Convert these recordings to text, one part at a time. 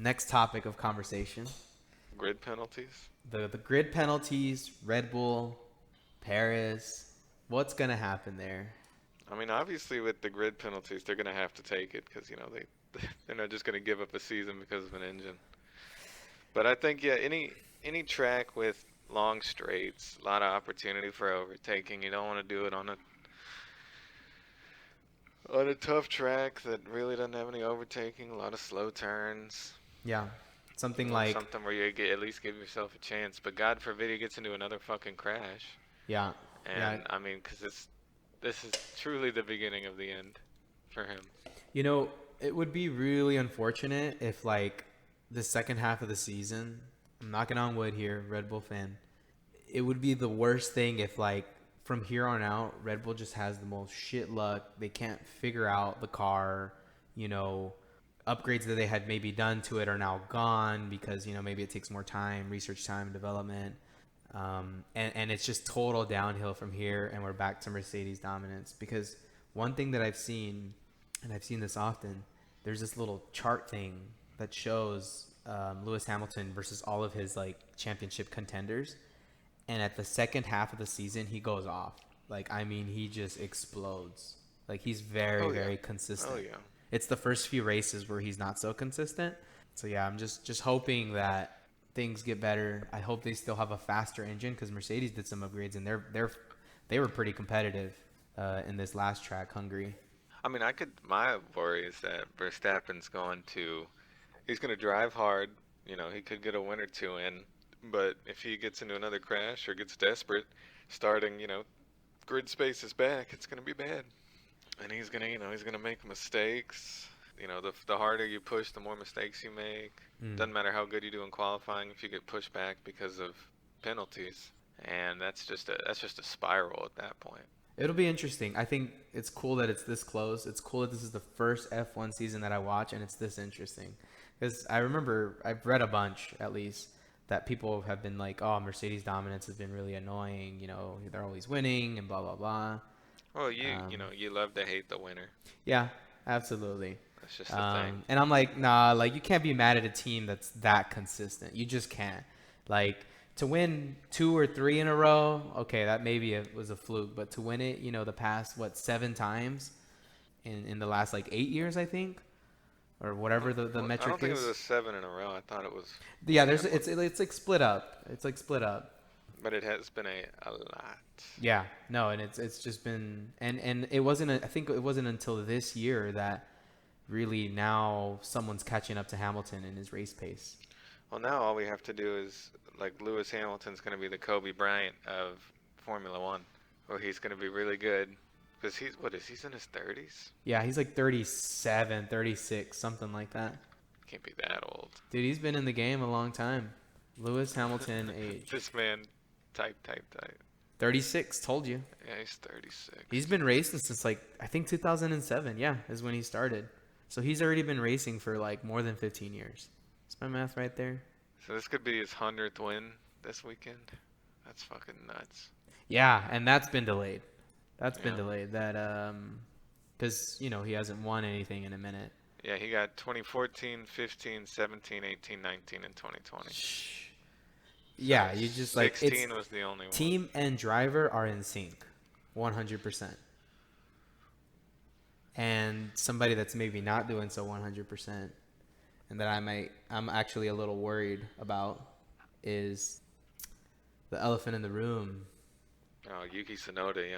next topic of conversation. Grid penalties. The grid penalties, Red Bull, Perez. What's gonna happen there? I mean, obviously with the grid penalties, they're gonna have to take it because they're not just gonna give up a season because of an engine. But I think yeah, any track with long straights, a lot of opportunity for overtaking. You don't want to do it on a tough track that really doesn't have any overtaking. A lot of slow turns. Yeah, You something want like something where you at least give yourself a chance. But God forbid he gets into another fucking crash. yeah, yeah. And I mean, because this is truly the beginning of the end for him. You know, it would be really unfortunate if like the second half of the season. I'm knocking on wood here, Red Bull fan. It would be the worst thing if like from here on out Red Bull just has the most shit luck. They can't figure out the car, you know, upgrades that they had maybe done to it are now gone because, maybe it takes more time, research time, development. And it's just total downhill from here and we're back to Mercedes dominance because one thing that I've seen, and I've seen this often, there's this little chart thing that shows Lewis Hamilton versus all of his like championship contenders, and at the second half of the season he goes off. Like, I mean, he just explodes. Like, he's very Oh yeah. very Oh consistent. yeah. It's the first few races where he's not so consistent. So yeah, I'm just hoping that things get better. I hope they still have a faster engine because Mercedes did some upgrades and they were pretty competitive in this last track, Hungary. I mean, my worry is that he's going to drive hard. He could get a win or two in, but if he gets into another crash or gets desperate, starting, grid space is back, it's going to be bad. And he's going to make mistakes. The harder you push, the more mistakes you make. Mm. Doesn't matter how good you do in qualifying if you get pushed back because of penalties. And that's just a spiral at that point. It'll be interesting. I think it's cool that it's this close. It's cool that this is the first F1 season that I watch and it's this interesting. Because I remember I've read a bunch, at least, that people have been like, oh, Mercedes dominance has been really annoying. They're always winning and blah, blah, blah. Well, Um, you love to hate the winner. yeah, absolutely. That's just the thing. And I'm like, nah, like you can't be mad at a team that's that consistent. You just can't. Like to win 2 or 3 in a row, okay, that maybe it was a fluke, but to win it, the past 7 times in the last like 8 years, I think, or whatever the Well, I metric don't think it was is. a seven in a row. I thought it was Yeah, yeah, it's like split up. It's like split up. but it has been a lot. Yeah, no, and it's just been and it wasn't. I think it wasn't until this year that really now someone's catching up to Hamilton in his race pace. Well, now all we have to do is like Lewis Hamilton's going to be the Kobe Bryant of Formula One, where he's going to be really good because he's in his 30s. Yeah, he's like 37, 36, something like that. Can't be that old. Dude, he's been in the game a long time. Lewis Hamilton age. This man, type. 36, told you. Yeah, he's 36. He's been racing since like I think 2007. Yeah, is when he started. So he's already been racing for like more than 15 years. That's my math right there. So this could be his 100th win this weekend. That's fucking nuts. Yeah, and that's been delayed. That's been Yeah. delayed. That cuz he hasn't won anything in a minute. Yeah, he got 2014, 15, 17, 18, 19, and 2020. Yeah, you just like 16 it's was the only one. team and driver are in sync 100%. And somebody that's maybe not doing so 100% and that I'm actually a little worried about is the elephant in the room. Oh, Yuki Tsunoda, yeah.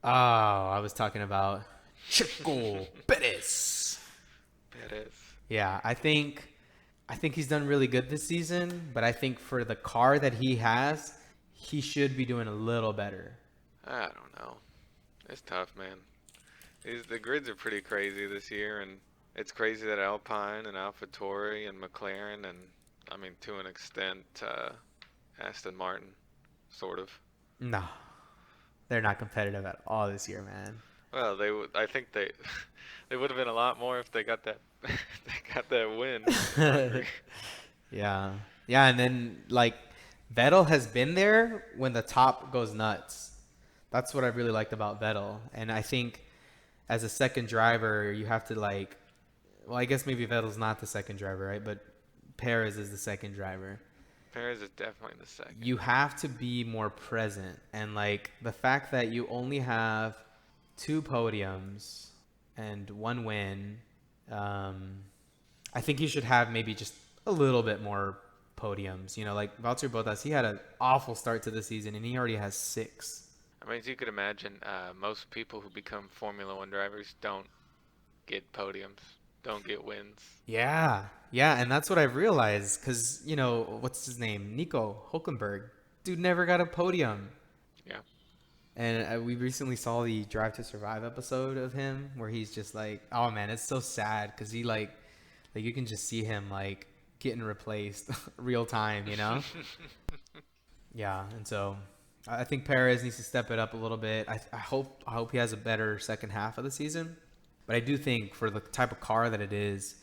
Oh, I was talking about Checo Perez. Perez. Yeah, I think he's done really good this season, but I think for the car that he has, he should be doing a little better. I don't know. It's tough, man. The grids are pretty crazy this year, and it's crazy that Alpine and AlphaTauri and McLaren and, I mean, to an extent, Aston Martin, sort of. No, they're not competitive at all this year, man. Well, I think they they would have been a lot more if they got that they got that win. Yeah. Yeah, and then like Vettel has been there when the top goes nuts. That's what I really liked about Vettel. And I think as a second driver, you have to like well, I guess maybe Vettel's not the second driver, right? But Perez is the second driver. Perez is definitely the second. You have to be more present. And like the fact that you only have 2 podiums and 1 win, I think you should have maybe just a little bit more podiums. You know, like Valtteri Bottas, he had an awful start to the season and he already has 6. I mean, as you could imagine, most people who become Formula One drivers don't get podiums, don't get wins. Yeah, yeah, and that's what I've realized because, you know, what's his name? Nico Hulkenberg. Dude never got a podium. Yeah. And we recently saw the Drive to Survive episode of him where he's just like, oh man, it's so sad because he like you can just see him like getting replaced real time, you know? Yeah, and so I think Perez needs to step it up a little bit. I hope he has a better second half of the season. But I do think for the type of car that it is,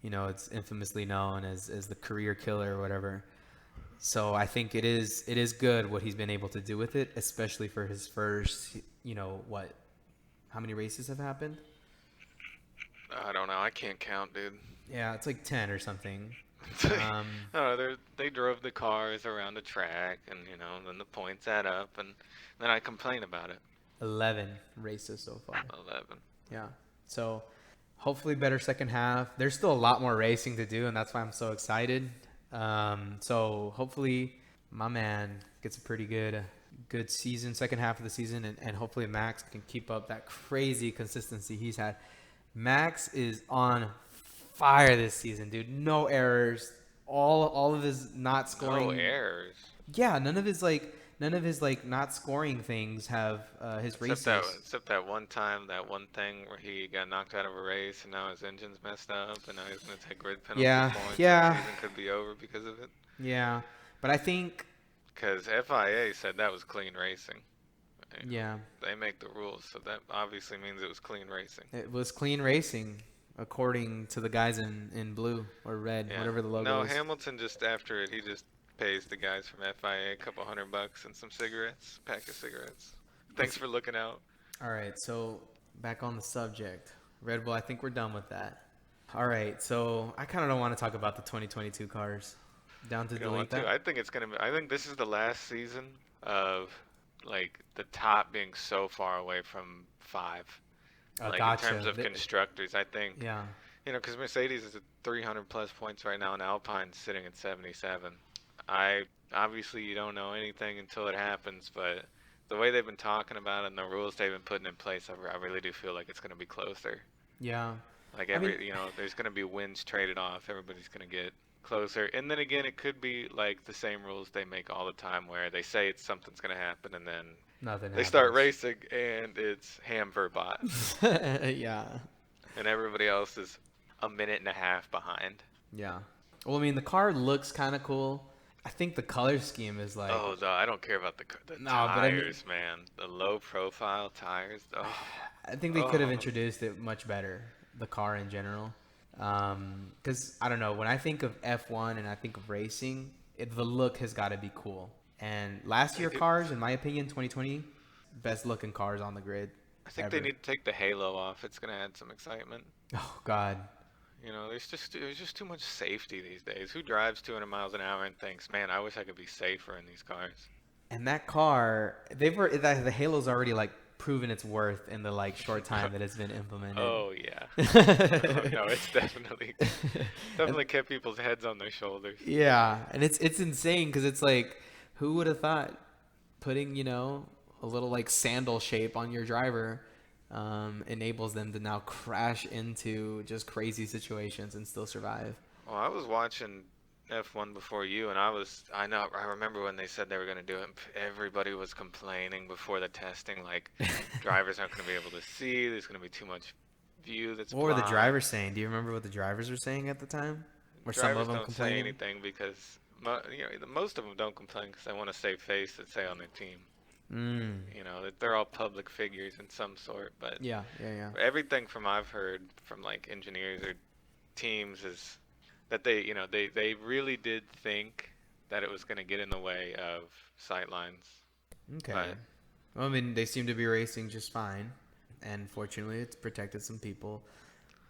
you know, it's infamously known as the career killer or whatever. So I think it is good what he's been able to do with it, especially for his first, you know, how many races have happened? I don't know. I can't count, dude. Yeah, it's like 10 or something. No, they drove the cars around the track, and you know, then the points add up, and then I complain about it. 11 races so far. 11. Yeah. So hopefully better second half. There's still a lot more racing to do, and that's why I'm so excited. So hopefully my man gets a pretty good season, second half of the season, and hopefully Max can keep up that crazy consistency he's had. Max is on fire this season, dude. No errors. All of his not scoring. No errors. Yeah, none of his not scoring things have his races. Except that one time, that one thing where he got knocked out of a race and now his engine's messed up and now he's gonna take grid penalty points. Yeah. And the season could be over because of it. Yeah, but I think because FIA said that was clean racing. Yeah. They make the rules, so that obviously means it was clean racing. It was clean racing, according to the guys in blue or red, whatever the logo is. No, Hamilton just after it, he just pays the guys from FIA a couple $100 and some cigarettes, pack of cigarettes. Thanks for looking out. All right, so back on the subject. Red Bull, I think we're done with that. All right, so I kind of don't want to talk about the 2022 cars. Down to delete that? I think it's gonna be. I think this is the last season of like the top being so far away from 5. Like gotcha. In terms of constructors, I think. Yeah. You know, because Mercedes is at 300 plus points right now, and Alpine's sitting at 77. Obviously you don't know anything until it happens, but the way they've been talking about it and the rules they've been putting in place, I really do feel like it's going to be closer. Yeah. Like there's going to be wins traded off. Everybody's going to get closer. And then again, it could be like the same rules they make all the time where they say something's going to happen and then nothing they start racing and it's ham for bot. Yeah. And everybody else is a minute and a half behind. Yeah. Well, I mean, the car looks kind of cool. I think the color scheme is like... Oh, no, I don't care about the tires, man. The low-profile tires. Oh. I think they could have introduced it much better, the car in general. Because, I don't know, when I think of F1 and I think of racing, the look has got to be cool. And last year cars, in my opinion, 2020, best-looking cars on the grid. I think they need to take the halo off. It's going to add some excitement. Oh, God. You know, there's just too much safety these days. Who drives 200 miles an hour and thinks, man, I wish I could be safer in these cars? And that car, the Halo's already like proven its worth in the like short time that it's been implemented. Oh yeah. No, it's definitely kept people's heads on their shoulders. Yeah, and it's insane because it's like, who would have thought putting a little like sandal shape on your driver enables them to now crash into just crazy situations and still survive. Well, I was watching F1 before you, and I remember when they said they were going to do it, everybody was complaining before the testing, like drivers aren't going to be able to see, there's going to be too much view that's What were the drivers saying? Do you remember what the drivers were saying at the time? Were some of them don't complaining? say anything because most of them don't complain because they want to save face that say on their team. You know, that they're all public figures in some sort, but yeah. Everything from I've heard from like engineers or teams is that they really did think that it was going to get in the way of sight lines. Okay. Well, I mean, they seem to be racing just fine, and fortunately, it's protected some people.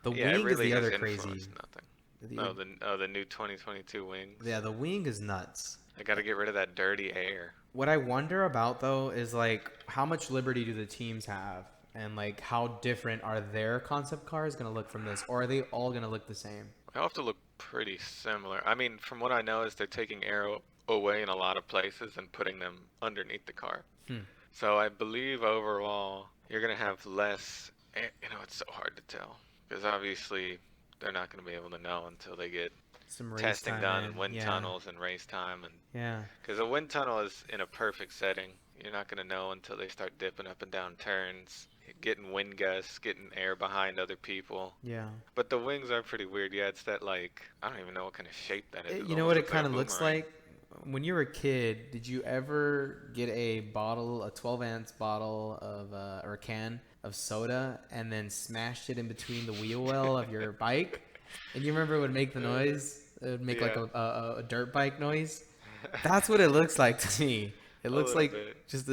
The wing really is the other has crazy. Nothing. The new 2022 wings. Yeah, the wing is nuts. I got to get rid of that dirty air. What I wonder about though is like how much liberty do the teams have, and like how different are their concept cars going to look from this, or are they all going to look the same? They have to look pretty similar. I mean, from what I know, is they're taking air away in a lot of places and putting them underneath the car. Hmm. So I believe overall you're gonna have less. It's so hard to tell because obviously they're not gonna be able to know until they get Some race testing time done in. and wind Yeah. tunnels and race time and Yeah. because a wind tunnel is in a perfect setting. You're not gonna know until they start dipping up and down turns, getting wind gusts, getting air behind other people. Yeah. But the wings are pretty weird. Yeah, it's that like I don't even know what kind of shape that is. It You know almost what it looks like kind a of looks boomerang. like? When you were a kid, did you ever get a 12-ounce bottle of, or a can of soda, and then smashed it in between the wheel well of your bike? And you remember it would make the noise? It would make like Yeah. a dirt bike noise. That's what it looks like to me. It A looks little like bit. just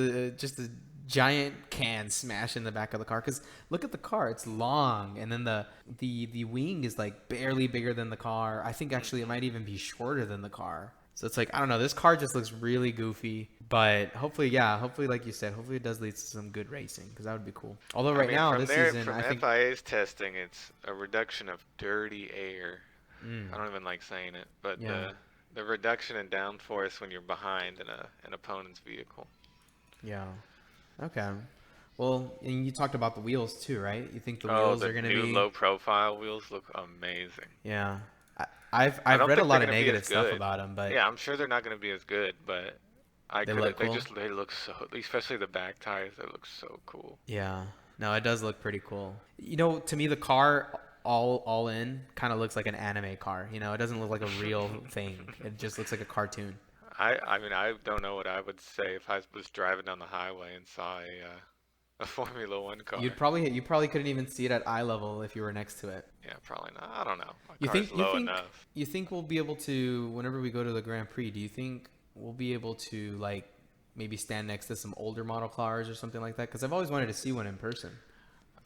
a giant can smashed in the back of the car. Cause look at the car; it's long, and then the wing is like barely bigger than the car. I think actually it might even be shorter than the car. So it's like I don't know. This car just looks really goofy, but hopefully, yeah, hopefully, like you said, hopefully it does lead to some good racing because that would be cool. Although I right mean, now from this there, season, from I think, FIA's testing, it's a reduction of dirty air. mm, I don't even like saying it, but yeah, the reduction in downforce when you're behind in an opponent's vehicle. yeah, okay. Well, and you talked about the wheels too, right? You think the Oh, wheels the are gonna new be? low profile wheels look amazing. Yeah, I've I I've don't read a think they're lot of gonna be as negative stuff good. about them, but Yeah, I'm sure they're not gonna be as good, but they look cool. they look so, especially the back tires, they look so cool. Yeah, no, it does look pretty cool. You know, to me, the car all in kind of looks like an anime car. You know, it doesn't look like a real thing. It just looks like a cartoon. I mean, I don't know what I would say if I was driving down the highway and saw a Formula One car. You probably couldn't even see it at eye level if you were next to it. Yeah, probably not. I don't know. My You car's think you low think enough. you think we'll be able to whenever we go to the Grand Prix? Do you think we'll be able to like maybe stand next to some older model cars or something like that? Because I've always wanted to see one in person.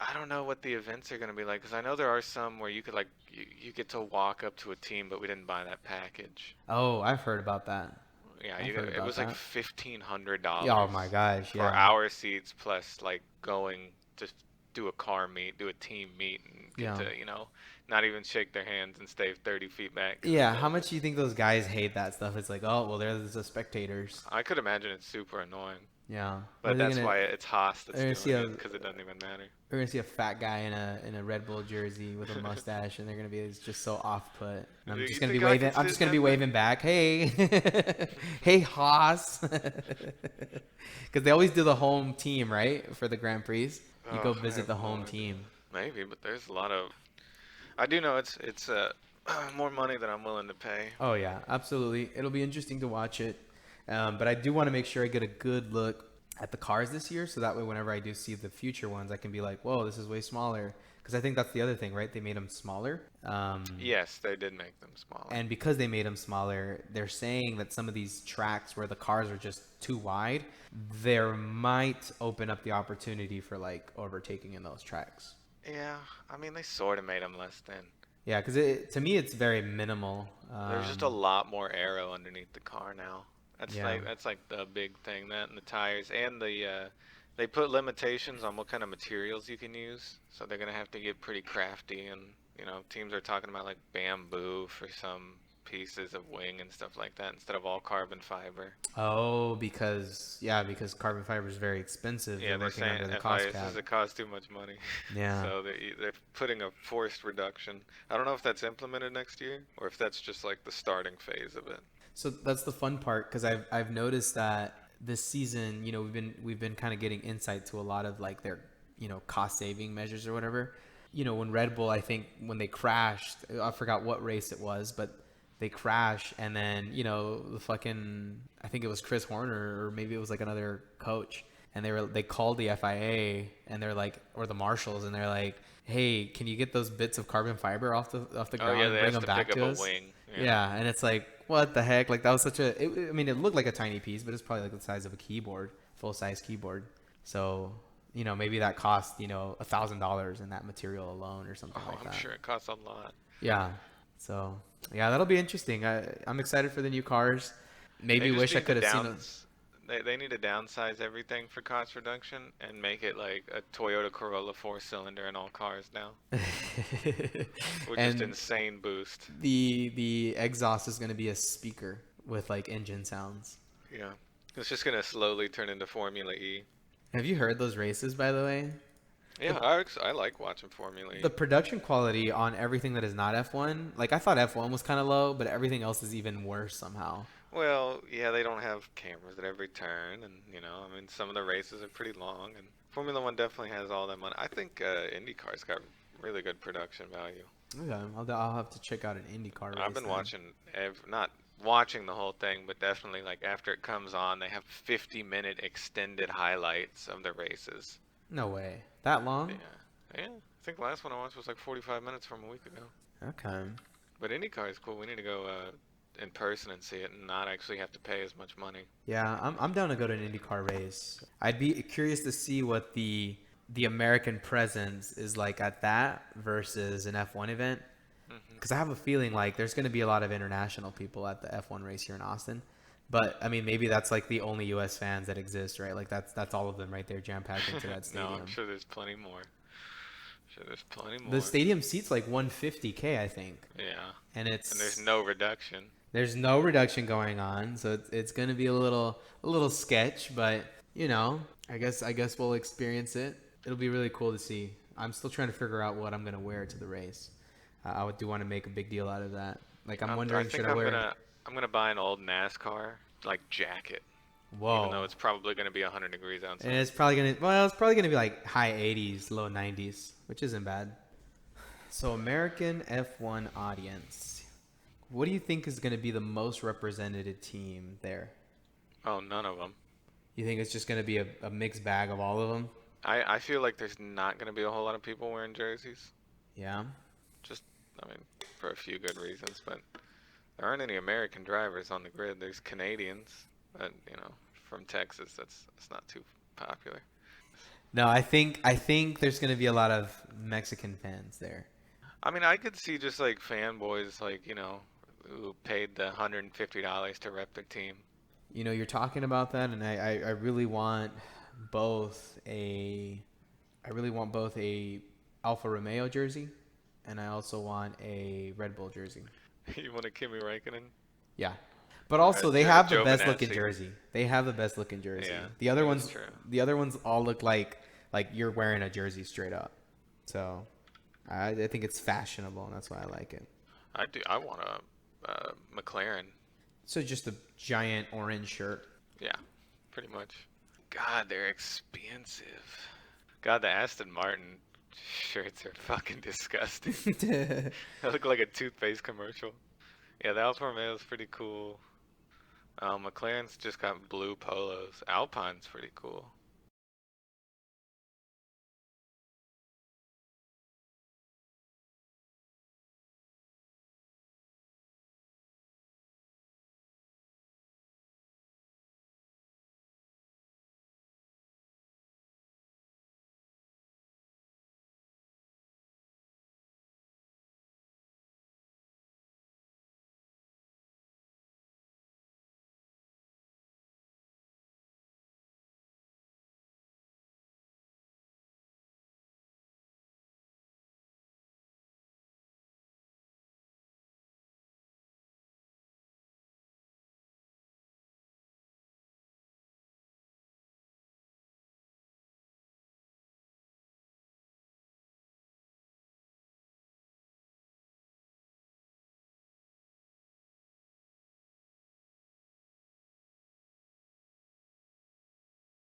I don't know what the events are going to be like because I know there are some where you could like you get to walk up to a team, but we didn't buy that package. Oh, I've heard about that. Yeah, I've heard it about was like that. $1,500 Yeah, oh my gosh, for yeah, our seats plus like going to do a car meet, do a team meet, and get yeah. to not even shake their hands and stay 30 feet back. 'Cause Yeah, how much do you think those guys hate that stuff? It's like, oh, well, they're the spectators. I could imagine it's super annoying, Yeah. What are but they that's gonna? why it's Haas that's They're gonna see doing a it because it doesn't even matter. we're gonna see a fat guy in a Red Bull jersey with a mustache, and they're gonna be just so off put. And I'm You just gonna be think I waving. can I'm sit just in gonna be that thing? waving back. Hey, hey, Haas. Because they always do the home team, right, for the Grand Prix. You go Oh, I visit have the no home idea. team. Maybe, but there's a lot of. I do know it's more money than I'm willing to pay. Oh yeah, absolutely. It'll be interesting to watch it. But I do want to make sure I get a good look at the cars this year, so that way whenever I do see the future ones, I can be like, whoa, this is way smaller. Because I think that's the other thing, right? They made them smaller. Yes, they did make them smaller. And because they made them smaller, they're saying that some of these tracks where the cars are just too wide, there might open up the opportunity for like overtaking in those tracks. Yeah, I mean they sort of made them less thin. Yeah, because to me it's very minimal. There's just a lot more aero underneath the car now. Yeah. That's like the big thing. That and the tires and they put limitations on what kind of materials you can use. So they're gonna have to get pretty crafty and teams are talking about like bamboo for some pieces of wing and stuff like that instead of all carbon fiber. Oh, because carbon fiber is very expensive. Yeah, They're they're working saying under the cost FIA cap. says it costs too much money. Yeah. So they're putting a forced reduction. I don't know if that's implemented next year or if that's just like the starting phase of it. So that's the fun part because I've noticed that this season, we've been kind of getting insight to a lot of like their cost saving measures or whatever. When Red Bull, I think when they crashed, I forgot what race it was, but they crash and then the fucking I think it was Chris Horner or maybe it was like another coach and they called the FIA and they're like or the marshals and they're like, hey, can you get those bits of carbon fiber off the Oh ground yeah, and they bring have them to back pick to up a us? wing. Yeah, and it's like what the heck, like that was such a I mean it looked like a tiny piece but it's probably like the size of a keyboard, full size keyboard. So maybe that cost $1,000 in that material alone or something Oh, like I'm that. sure it costs a lot. Yeah. So yeah, that'll be interesting. I'm excited for the new cars. They Maybe just wish I need to could have seen a. they need to downsize everything for cost reduction and make it like a Toyota Corolla four-cylinder in all cars now, with just And insane boost. the exhaust is going to be a speaker with like engine sounds. Yeah, it's just gonna slowly turn into Formula E. Have you heard those races, by the way? Yeah, The I like watching Formula the E. production quality on everything that is not F1, like I thought F1 was kind of low, but everything else is even worse somehow. Well, yeah, they don't have cameras at every turn, and I mean, some of the races are pretty long, and Formula One definitely has all that money. I think IndyCar's got really good production value. Okay, I'll have to check out an IndyCar I've race been then. watching, not watching the whole thing, but definitely like after it comes on, they have 50-minute extended highlights of the races. No way. That Yeah, long? yeah. I think the last one I watched was like 45 minutes from a week ago. Okay. But IndyCar is cool. We need to go in person and see it, and not actually have to pay as much money. Yeah, I'm down to go to an IndyCar race. I'd be curious to see what the American presence is like at that versus an F1 event. Hmm. Because I have a feeling like there's going to be a lot of international people at the F1 race here in Austin. But I mean, maybe that's like the only U.S. fans that exist, right? Like that's all of them right there, jam packed into that No, I'm stadium. sure there's plenty more. Sure, there's plenty The more. stadium seats like 150K, I think, Yeah, and and there's it's no reduction. there's no reduction going on, so it's going to be a little sketch, but I guess we'll experience it. It'll be really cool to see. I'm still trying to figure out what I'm going to wear to the race. Do want to make a big deal out of that. Like I'm I wondering, should think I wear? I'm gonna buy an old NASCAR like jacket, even though Whoa. it's probably gonna be 100 degrees And outside. it's probably gonna be like high 80s, low 90s, which isn't bad. So American F1 audience, what do you think is gonna be the most represented team there? Oh, none of them. You think it's just gonna be a mixed bag of all of them? I feel like there's not gonna be a whole lot of people wearing jerseys. Yeah. Just, I mean, for a few good reasons, but there aren't any American drivers on the grid. There's Canadians, but from Texas, that's not too popular. No, I think there's gonna be a lot of Mexican fans there. I mean, I could see just like fanboys, like who paid the $150 to rep their team. You're talking about that, and I really want both a I really want both a Alfa Romeo jersey, and I also want a Red Bull jersey. You want a Kimi Räikkönen? Yeah, but also they have the Joe best looking Benassi. jersey. They have the best looking jersey. Yeah, The other that is ones, true. the other ones all look like you're wearing a jersey straight up. So I think it's fashionable, and that's why I like it. I do. I want a McLaren. So just a giant orange shirt. Yeah, pretty much. God, they're expensive. God, the Aston Martin shirts are fucking disgusting. They look like a toothpaste commercial. Yeah, the Alfa Romeo is pretty cool. McLaren's just got blue polos. Alpine's pretty cool.